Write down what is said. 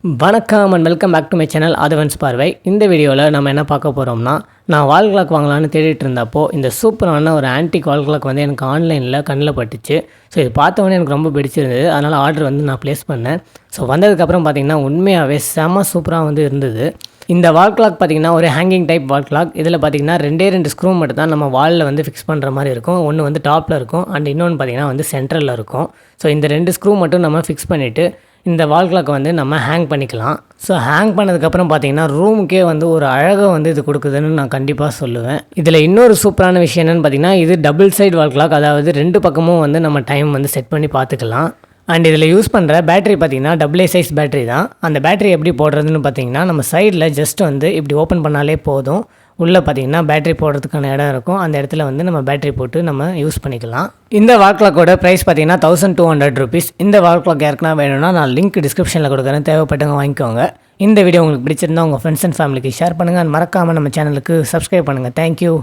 வணக்கம் and welcome back to my channel Aadhavan's பார்வை. இந்த வீடியோவில் நம்ம என்ன பார்க்க போகிறோம்னா, நான் வால் கிளாக் வாங்கலான்னு தேடிட்டு இருந்தப்போ இந்த சூப்பரான ஒரு ஆன்டிக் வால் கிளாக் வந்து எனக்கு ஆன்லைனில் கண்ணில் பட்டுச்சு. ஸோ இது பார்த்தவொடனே எனக்கு ரொம்ப பிடிச்சிருந்தது. அதனால் ஆர்டர் வந்து நான் ப்ளேஸ் பண்ணேன். ஸோ வந்ததுக்கப்புறம் பார்த்திங்கன்னா உண்மையாகவே செம்ம சூப்பராக வந்து இருந்தது. இந்த வால் கிளாக் பார்த்திங்கன்னா ஒரு ஹேங்கிங் டைப் வால் கிளாக். இதில் பார்த்திங்கன்னா ரெண்டு ஸ்க்ரூ மட்டும் தான் நம்ம வாலில் வந்து ஃபிக்ஸ் பண்ணுற மாதிரி இருக்கும். ஒன்று வந்து டாப்பில் இருக்கும் அண்ட் இன்னொன்று பார்த்திங்கன்னா வந்து சென்ட்ரலில் இருக்கும். ஸோ இந்த 2 ஸ்க்ரூ மட்டும் நம்ம ஃபிக்ஸ் பண்ணிவிட்டு இந்த வால் கிளாக்கை வந்து நம்ம ஹேங் பண்ணிக்கலாம். ஸோ ஹேங் பண்ணதுக்கப்புறம் பார்த்திங்கன்னா ரூமுக்கே வந்து ஒரு அழகை வந்து இது கொடுக்குதுன்னு நான் கண்டிப்பாக சொல்லுவேன். இதில் இன்னொரு சூப்பரான விஷயம் என்னென்னு பார்த்திங்கன்னா, இது டபுள் சைடு வால் கிளாக். அதாவது 2 பக்கமும் வந்து நம்ம டைம் வந்து செட் பண்ணி பார்த்துக்கலாம். அண்ட் இதில் யூஸ் பண்ணுற பேட்டரி பார்த்திங்கன்னா AA சைஸ் பேட்டரி தான். அந்த பேட்டரி எப்படி போடுறதுன்னு பார்த்திங்கன்னா, நம்ம சைடில் ஜஸ்ட் வந்து இப்படி ஓப்பன் பண்ணாலே போதும். உள்ளே பார்த்திங்கன்னா பேட்டரி போடுறதுக்கான இடம் இருக்கும். அந்த இடத்துல வந்து நம்ம பேட்டரி போட்டு நம்ம யூஸ் பண்ணிக்கலாம். இந்த வால் கிளாக்கோட ப்ரைஸ் பார்த்திங்கன்னா 1200 rupees. இந்த வால் கிளாக் யாருக்குன்னா வேணும்னா நான் லிங்க் டிஸ்கிரிப்ஷனில் கொடுக்குறேன், தேவைப்பட்டவங்க வாங்கிக்கோங்க. இந்த வீடியோ உங்களுக்கு பிடிச்சிருந்தா உங்கள் ஃப்ரெண்ட்ஸ் அண்ட் ஃபேமிலிக்கு ஷேர் பண்ணுங்கள். மறக்காமல் நம்ம சேனலுக்கு சப்ஸ்கிரைப் பண்ணுங்கள். தேங்க்யூ.